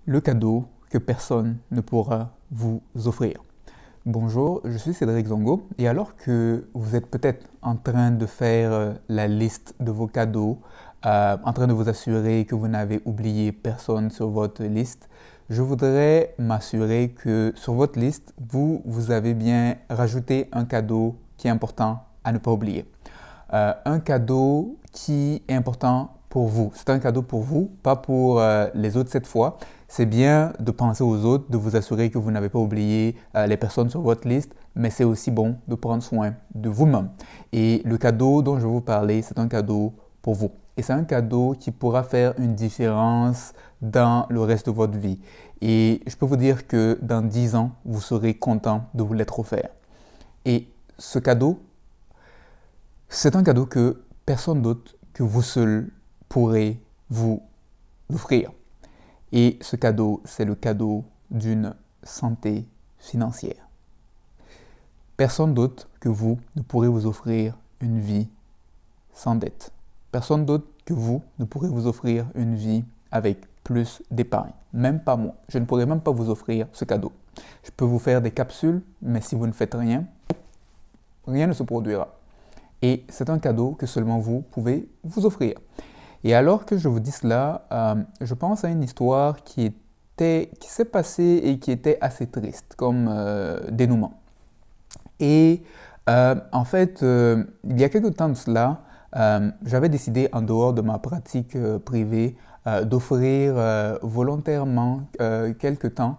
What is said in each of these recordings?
Le cadeau que personne ne pourra vous offrir. Bonjour, je suis Cédric Zongo et alors que vous êtes peut-être en train de faire la liste de vos cadeaux, en train de vous assurer que vous n'avez oublié personne sur votre liste, je voudrais m'assurer que sur votre liste, vous avez bien rajouté un cadeau qui est important à ne pas oublier. Un cadeau qui est important pour vous. C'est un cadeau pour vous, pas pour les autres cette fois. C'est bien de penser aux autres, de vous assurer que vous n'avez pas oublié les personnes sur votre liste, mais c'est aussi bon de prendre soin de vous-même. Et le cadeau dont je vais vous parler, c'est un cadeau pour vous. Et c'est un cadeau qui pourra faire une différence dans le reste de votre vie. Et je peux vous dire que dans 10 ans, vous serez content de vous l'être offert. Et ce cadeau, c'est un cadeau que personne d'autre que vous seul pourrez vous offrir. Et ce cadeau, c'est le cadeau d'une santé financière. Personne d'autre que vous ne pourrez vous offrir une vie sans dette. Personne d'autre que vous ne pourrez vous offrir une vie avec plus d'épargne. Même pas moi. Je ne pourrai même pas vous offrir ce cadeau. Je peux vous faire des capsules, mais si vous ne faites rien, rien ne se produira. Et c'est un cadeau que seulement vous pouvez vous offrir. Et alors que je vous dis cela, je pense à une histoire qui s'est passée et qui était assez triste comme dénouement. Et en fait, il y a quelque temps de cela, j'avais décidé en dehors de ma pratique privée d'offrir volontairement quelque temps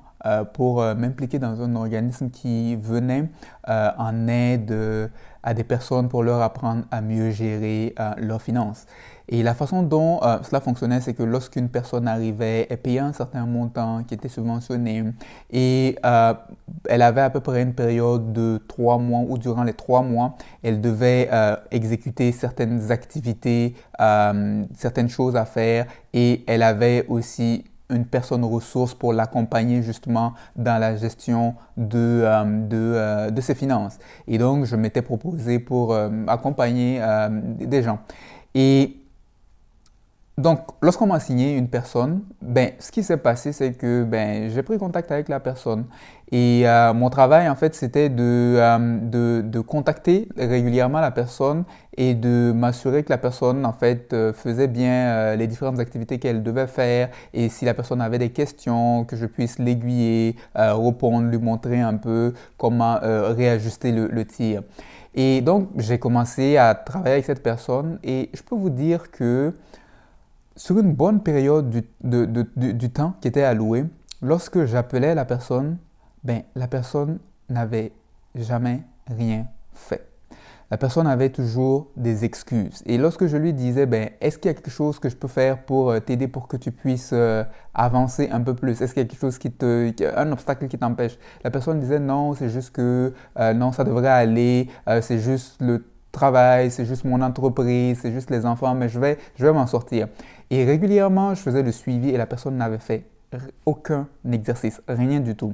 pour m'impliquer dans un organisme qui venait en aide à des personnes pour leur apprendre à mieux gérer leurs finances. Et la façon dont cela fonctionnait, c'est que lorsqu'une personne arrivait, elle payait un certain montant qui était subventionné et elle avait à peu près une période de 3 mois où durant les 3 mois, elle devait exécuter certaines activités, certaines choses à faire et elle avait aussi une personne ressource pour l'accompagner justement dans la gestion de ses finances. Et donc, je m'étais proposé pour accompagner des gens. Et donc, lorsqu'on m'a assigné une personne, ce qui s'est passé, c'est que j'ai pris contact avec la personne. Et mon travail, en fait, c'était de contacter régulièrement la personne et de m'assurer que la personne, en fait, faisait bien les différentes activités qu'elle devait faire. Et si la personne avait des questions, que je puisse l'aiguiller, répondre, lui montrer un peu comment réajuster le tir. Et donc, j'ai commencé à travailler avec cette personne et je peux vous dire que sur une bonne période du temps qui était alloué, lorsque j'appelais la personne n'avait jamais rien fait. La personne avait toujours des excuses. Et lorsque je lui disais, est-ce qu'il y a quelque chose que je peux faire pour t'aider pour que tu puisses avancer un peu plus? Est-ce qu'il y a quelque chose un obstacle qui t'empêche? La personne disait, non, c'est juste que, non, ça devrait aller, c'est juste le travail, c'est juste mon entreprise, c'est juste les enfants, mais je vais m'en sortir. Et régulièrement, je faisais le suivi et la personne n'avait fait aucun exercice, rien du tout.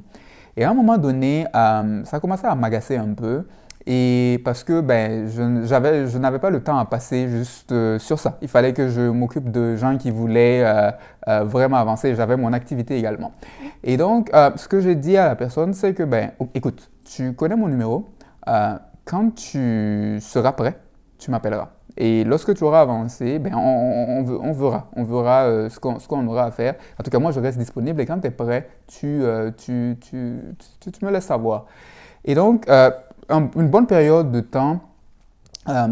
Et à un moment donné, ça commençait à m'agacer un peu. Et parce que je n'avais pas le temps à passer juste sur ça. Il fallait que je m'occupe de gens qui voulaient vraiment avancer. J'avais mon activité également. Et donc, ce que j'ai dit à la personne, c'est que, écoute, tu connais mon numéro. Quand tu seras prêt, tu m'appelleras. Et lorsque tu auras avancé, on verra ce qu'on aura à faire. En tout cas, moi, je reste disponible et quand tu es prêt, tu me laisses savoir. Et donc, une bonne période de temps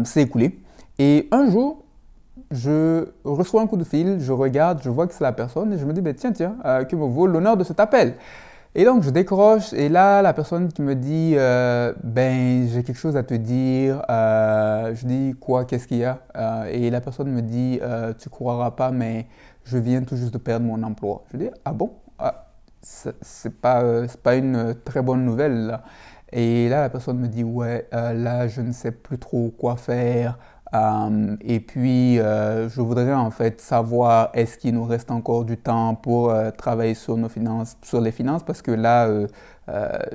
s'est écoulée. Et un jour, je reçois un coup de fil, je regarde, je vois que c'est la personne et je me dis, tiens, que me vaut l'honneur de cet appel? Et donc, je décroche et là, la personne qui me dit, j'ai quelque chose à te dire. Je dis, quoi, qu'est-ce qu'il y a? Et la personne me dit, tu croiras pas, mais je viens tout juste de perdre mon emploi. Je dis, ah bon? C'est pas une très bonne nouvelle, là. Et là, la personne me dit, ouais, là, je ne sais plus trop quoi faire. Et puis, je voudrais en fait savoir est-ce qu'il nous reste encore du temps pour travailler sur nos finances, sur les finances, parce que là,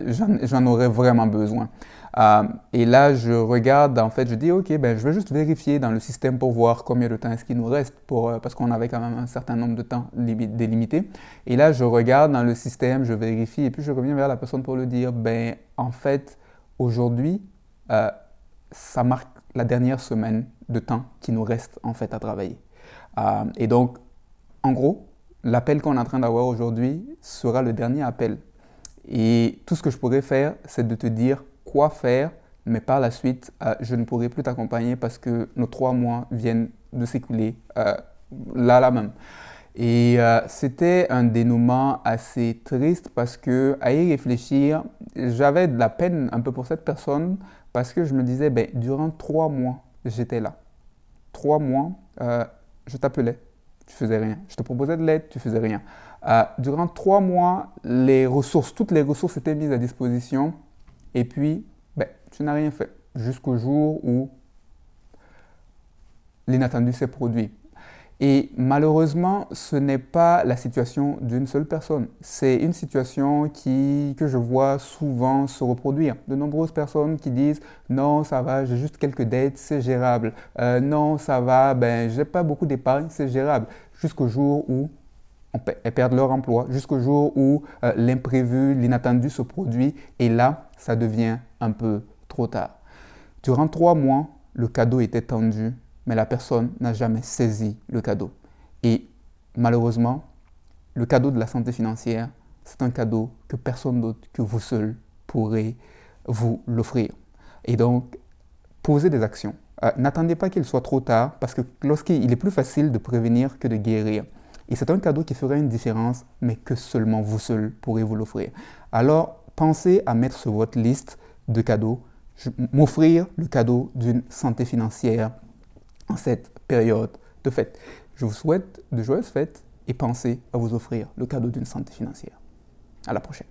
j'en aurais vraiment besoin. Et là, je regarde, en fait, je dis, OK, ben, je vais juste vérifier dans le système pour voir combien de temps est-ce qu'il nous reste, parce qu'on avait quand même un certain nombre de temps délimité. Et là, je regarde dans le système, je vérifie, et puis je reviens vers la personne pour lui dire, ben, en fait, aujourd'hui, ça marque la dernière semaine de temps qui nous reste en fait à travailler. Et donc, en gros, l'appel qu'on est en train d'avoir aujourd'hui sera le dernier appel. Et tout ce que je pourrais faire, c'est de te dire quoi faire, mais par la suite, je ne pourrai plus t'accompagner parce que nos 3 mois viennent de s'écouler là même. Et c'était un dénouement assez triste parce que, à y réfléchir, j'avais de la peine un peu pour cette personne parce que je me disais, ben, durant 3 mois, j'étais là. 3 mois, je t'appelais, tu faisais rien. Je te proposais de l'aide, tu faisais rien. Durant 3 mois, toutes les ressources étaient mises à disposition et puis, ben, tu n'as rien fait jusqu'au jour où l'inattendu s'est produit. Et malheureusement, ce n'est pas la situation d'une seule personne. C'est une situation que je vois souvent se reproduire. De nombreuses personnes qui disent « Non, ça va, j'ai juste quelques dettes, c'est gérable. Non, ça va, ben, j'ai pas beaucoup d'épargne, c'est gérable. » Jusqu'au jour où elles perdent leur emploi, jusqu'au jour où l'imprévu, l'inattendu se produit. Et là, ça devient un peu trop tard. Durant 3 mois, le cadeau était tendu, mais la personne n'a jamais saisi le cadeau. Et malheureusement, le cadeau de la santé financière, c'est un cadeau que personne d'autre que vous seul pourrez vous l'offrir. Et donc, posez des actions. N'attendez pas qu'il soit trop tard, parce que lorsqu'il est plus facile de prévenir que de guérir. Et c'est un cadeau qui fera une différence, mais que seulement vous seul pourrez vous l'offrir. Alors, pensez à mettre sur votre liste de cadeaux, m'offrir le cadeau d'une santé financière en cette période de fête. Je vous souhaite de joyeuses fêtes et pensez à vous offrir le cadeau d'une santé financière. À la prochaine.